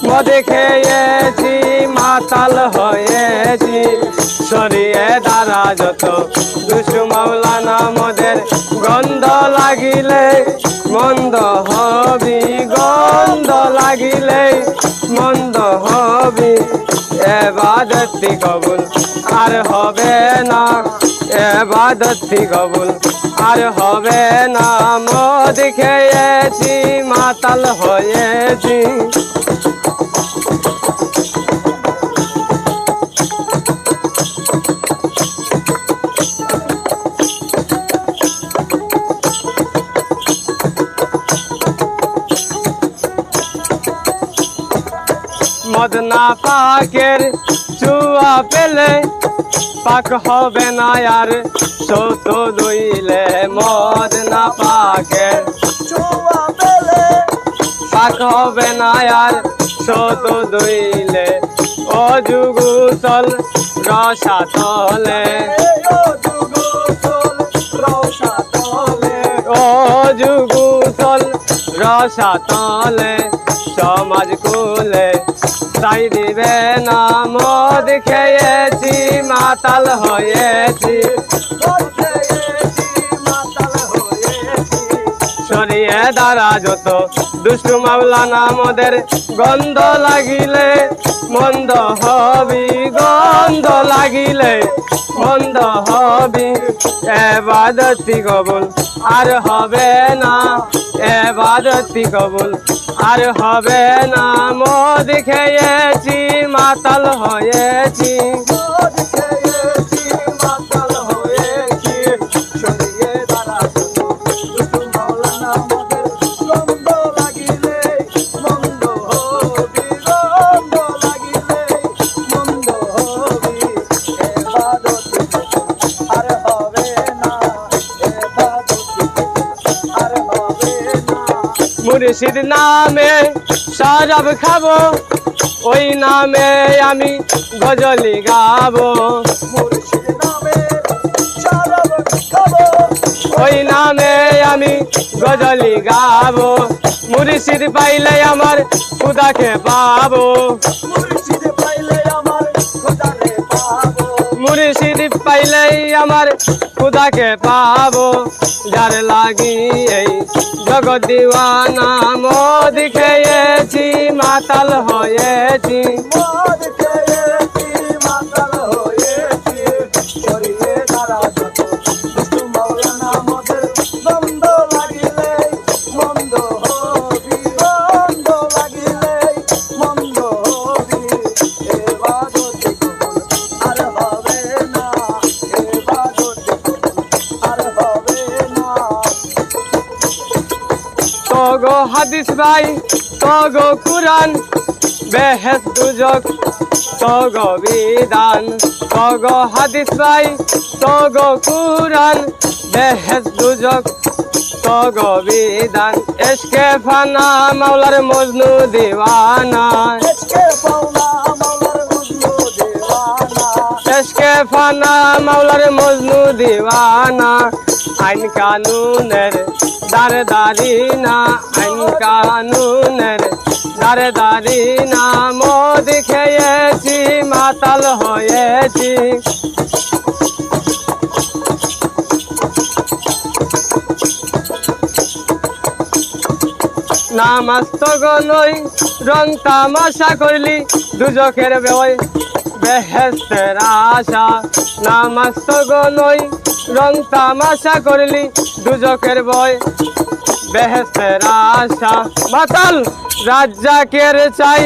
মদ খেয়েছি মাতাল হয়েছি সরিয়ে দাঁড়া যত দুষ্টু মাওলানা মদের গন্ধ লাগিলে মন্দ হবি গন্ধ লাগিলে মন্দ হবি এবাদতি কবুল আর হবে না এবাদতি কবুল আর হবে না মদ খেয়েছি মাতাল হয়েছি মদ না পাকের চুয়া পেলে পাক হবে না আর সত দইলে মদ না পাকের চুয়া পেলে পাক হবে না আর সত দইলে অযুগুসল রসাতলে অযুগুসল রসাতলে সমাজ কুলে তাই দিবে না মদ খেয়েছি মাতাল হয়েছি সরিয়ে দাঁড়া যত দুষ্টু মাওলানা মদের গন্ধ লাগিলে মন্দ হবি গন্ধ লাগিলে মন্দ হবি এবাদতি কবুল আর হবে না এবাদতি কবুল আর হবে না মদ খেয়েছি মাতাল হয়েছি মুর্শিদ নামে শরাব খাবো ওই নামে আমি গজলি গাবো মুর্শিদ নামে শরাব খাবো ওই নামে আমি গজলি গাবো মুর্শিদ পাইলে আমার খুদাকে পাবো মুর্শিদ পাইলে আমার খোদারে পাবো মুর্শিদ পাইলে আমার খুদাকে পাবো যার লাগি এই জগৎ দিওয়ানা মদ খেয়েছি মাতাল হয়েছি মদ খেয়েছি মাতাল হয়েছি সরিয়ে দাঁড়া যত দুষ্টু মাওলানা মদের গন্ধ লাগিলে মন্দ হবি গন্ধ লাগিলে মন্দ হবি এবাদতি কবুল আর হবে না এবাদতি কবুল আর হবে না তগো হাদিস ভাই তগো কুরআন বেহেশত দুজক তগো বিধান তগো হাদিস ভাই তগো কুরআন বেহেশত দুজক তগো বিধান ইশকে ফানা মাওলার মজনু দিওয়ানা ইশকে ফানা মাওলার মজনু দিওয়ানা ইশকে ফানা মাওলার মজনু দিওয়ানা আইন কানুনের দারদারি না আইন কানুনের দারদারি না মদ খেয়েছি মাতাল হয়েছি নামাজ তো গলই রং তামাশা করলি দুজকের বেয় বেহেশতের আশা নামাজ তো গলই রং তামাশা করলি দুজকের বয় বেহেশতের আশা মাতাল রাজ্জাকের চাই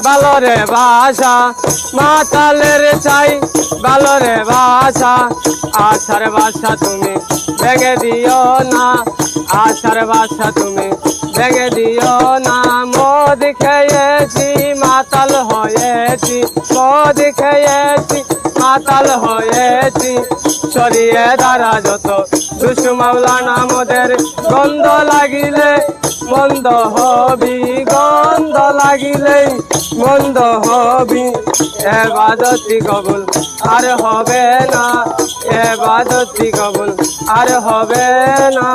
বালরে ভাষা মাতালের চাই বালরে ভাষা আশার ভাষা তুমি ভেঙে দিও না আশার ভাষা তুমি ভেঙে দিও না মদ খেয়েছি মাতাল হয়েছি মদ খেয়েছি মাতাল হয়েছি সরিয়ে দাঁড়া যত দুষ্টু মাওলানা মদের গন্ধ লাগিলে মন্দ হবি গন্ধ লাগিলে মন্দ হবি এবাদতি কবুল আর হবে না এবাদতি কবুল আর হবে না।